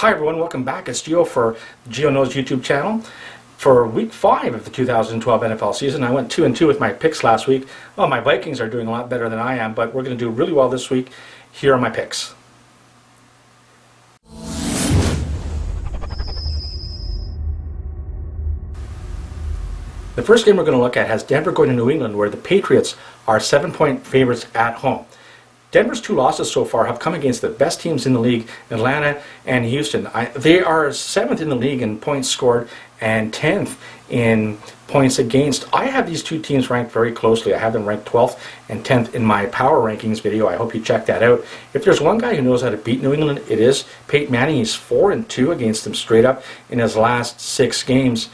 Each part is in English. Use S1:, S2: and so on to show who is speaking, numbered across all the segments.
S1: Hi everyone, welcome back. It's Gio for GioKnows YouTube channel. For week 5 of the 2012 NFL season, I went 2-2 with my picks last week. Well, my Vikings are doing a lot better than I am, but we're going to do really well this week. Here are my picks. The first game we're going to look at has Denver going to New England, where the Patriots are 7-point favorites at home. Denver's 2 losses so far have come against the best teams in the league, Atlanta and Houston. They are 7th in the league in points scored and 10th in points against. I have these 2 teams ranked very closely. I have them ranked 12th and 10th in my power rankings video. I hope you check that out. If there's one guy who knows how to beat New England, it is Peyton Manning. He's 4-2 against them straight up in his last 6 games.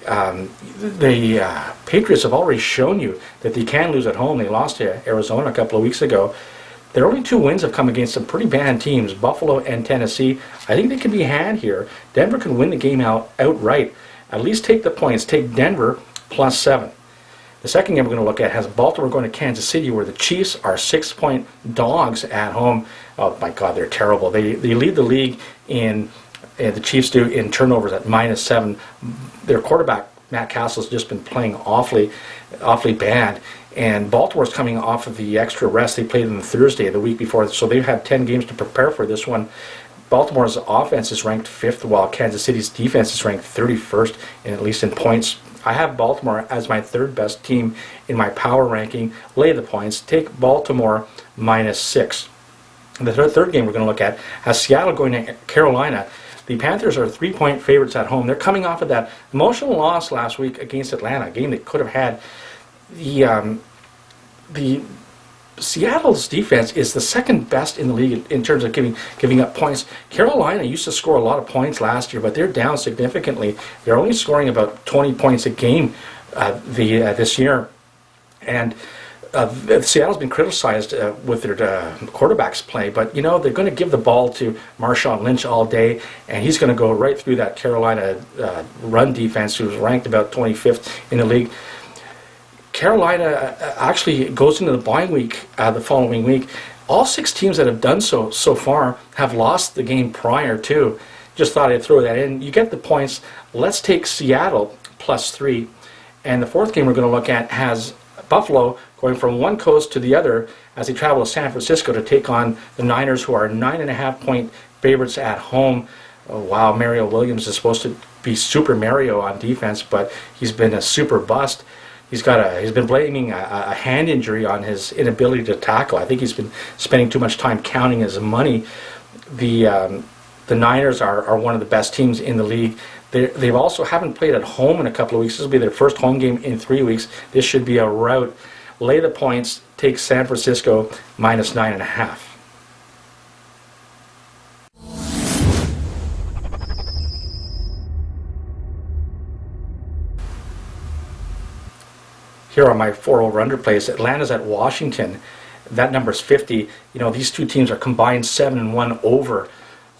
S1: The Patriots have already shown you that they can lose at home. They lost to Arizona a couple of weeks ago. Their only 2 wins have come against some pretty bad teams, Buffalo and Tennessee. I think they can be had here. Denver can win the game outright. At least take the points. Take Denver +7. The second game we're going to look at has Baltimore going to Kansas City, where the Chiefs are 6-point dogs at home. Oh my God, they're terrible. They lead the league in, the Chiefs do, in turnovers at -7. Their quarterback, Matt Castle's just been playing awfully bad. And Baltimore's coming off of the extra rest they played on Thursday the week before, so they've had 10 games to prepare for this one. Baltimore's offense is ranked 5th, while Kansas City's defense is ranked 31st, at least in points. I have Baltimore as my 3rd best team in my power ranking. Lay the points. Take Baltimore -6. The third game we're going to look at has Seattle going to Carolina. The Panthers are 3-point favorites at home. They're coming off of that emotional loss last week against Atlanta, a game they could have had. The Seattle's defense is the 2nd best in the league in terms of giving up points. Carolina used to score a lot of points last year, but they're down significantly. They're only scoring about 20 points a game this year. And Seattle's been criticized with their quarterback's play, but you know, they're going to give the ball to Marshawn Lynch all day, and he's going to go right through that Carolina run defense, who's ranked about 25th in the league. Carolina actually goes into the bye week the following week. All 6 teams that have done so far have lost the game prior to. Just thought I'd throw that in. You get the points. Let's take Seattle +3. And the 4th game we're going to look at has Buffalo going from one coast to the other as they travel to San Francisco to take on the Niners, who are 9.5-point favorites at home. Oh, wow, Mario Williams is supposed to be Super Mario on defense, but he's been a super bust. He's been blaming a hand injury on his inability to tackle. I think he's been spending too much time counting his money. The Niners are one of the best teams in the league. They've also haven't played at home in a couple of weeks. This will be their first home game in 3 weeks. This should be a rout. Lay the points. Take San Francisco -9.5. Here are my 4 over-under plays. Atlanta's at Washington. That number's 50. You know, these 2 teams are combined 7-1 over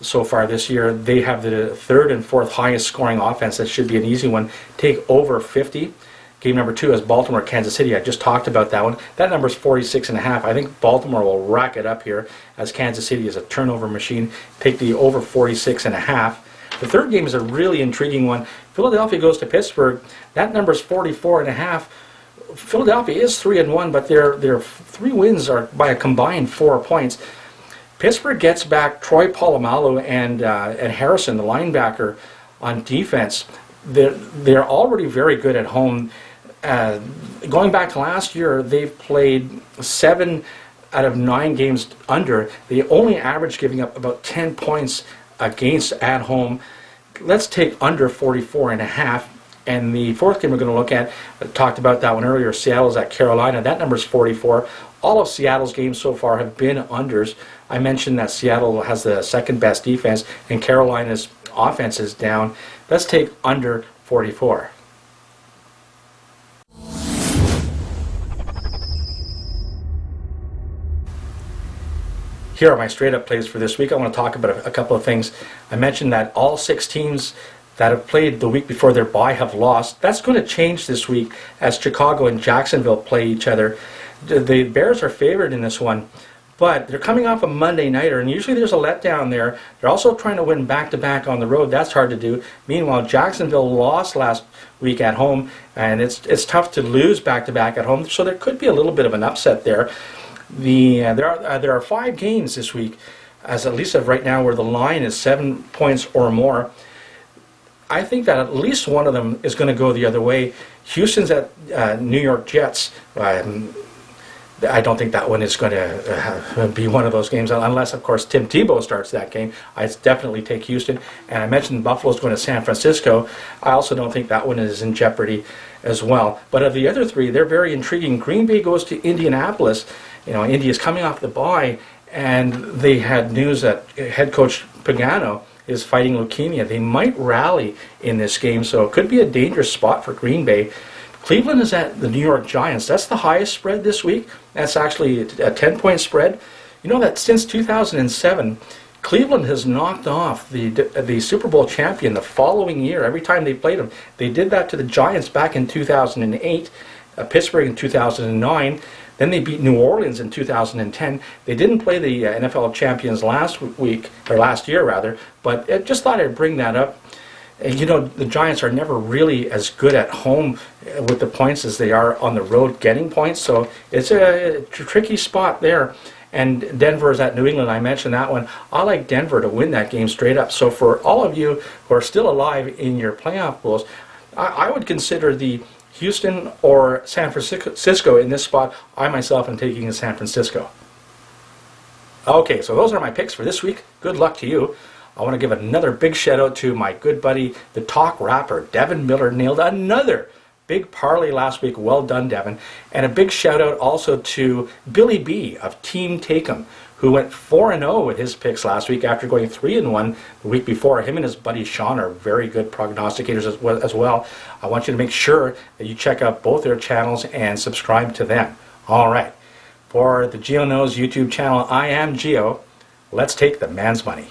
S1: so far this year. They have the 3rd and 4th highest scoring offense. That should be an easy one. Take over 50. Game number 2 is Baltimore, Kansas City. I just talked about that one. That number's 46.5. I think Baltimore will rack it up here, as Kansas City is a turnover machine. Take the over 46.5. The 3rd game is a really intriguing one. Philadelphia goes to Pittsburgh. That number's 44.5. Philadelphia is 3-1, but their 3 wins are by a combined 4 points. Pittsburgh gets back Troy Polamalu and Harrison, the linebacker, on defense. They're already very good at home. Going back to last year, they've played 7 out of 9 games under. They only average giving up about 10 points against at home. Let's take under 44.5. And the 4th game we're going to look at, I talked about that one earlier, Seattle's at Carolina. That number's 44. All of Seattle's games so far have been unders. I mentioned that Seattle has the 2nd best defense, and Carolina's offense is down. Let's take under 44. Here are my straight-up plays for this week. I want to talk about a couple of things. I mentioned that all 6 teams that have played the week before their bye have lost. That's going to change this week as Chicago and Jacksonville play each other. The Bears are favored in this one, But they're coming off a Monday nighter, and usually there's a letdown there. They're also trying to win back-to-back on the road. That's hard to do. Meanwhile, Jacksonville lost last week at home, and it's tough to lose back-to-back at home. So there could be a little bit of an upset there. There are 5 games this week, as at least of right now, where the line is 7 points or more. I think that at least one of them is going to go the other way. Houston's at New York Jets. I don't think that one is going to be one of those games, unless, of course, Tim Tebow starts that game. I'd definitely take Houston. And I mentioned Buffalo's going to San Francisco. I also don't think that one is in jeopardy as well. But of the other 3, they're very intriguing. Green Bay goes to Indianapolis. You know, India's coming off the bye, and they had news that head coach Pagano is fighting leukemia. They might rally in this game, so it could be a dangerous spot for Green Bay. Cleveland is at the New York Giants. That's the highest spread this week. That's actually a 10-point spread. You know that since 2007, Cleveland has knocked off the Super Bowl champion the following year. Every time they played them, they did that to the Giants back in 2008, Pittsburgh in 2009. Then they beat New Orleans in 2010. They didn't play the NFL champions last year rather. But I just thought I'd bring that up. You know, the Giants are never really as good at home with the points as they are on the road getting points. So it's a tricky spot there. And Denver is at New England. I mentioned that one. I like Denver to win that game straight up. So for all of you who are still alive in your playoff pools, I would consider the Houston or San Francisco in this spot. I myself am taking the San Francisco. Okay, so those are my picks for this week. Good luck to you. I want to give another big shout out to my good buddy, the talk rapper, Devin Miller, nailed another big parlay last week. Well done, Devin. And a big shout out also to Billy B of Team Take'em, who went 4-0 with his picks last week after going 3-1 the week before. Him and his buddy Sean are very good prognosticators as well. I want you to make sure that you check out both their channels and subscribe to them. All right. For the GioKnows YouTube channel, I am Gio. Let's take the man's money.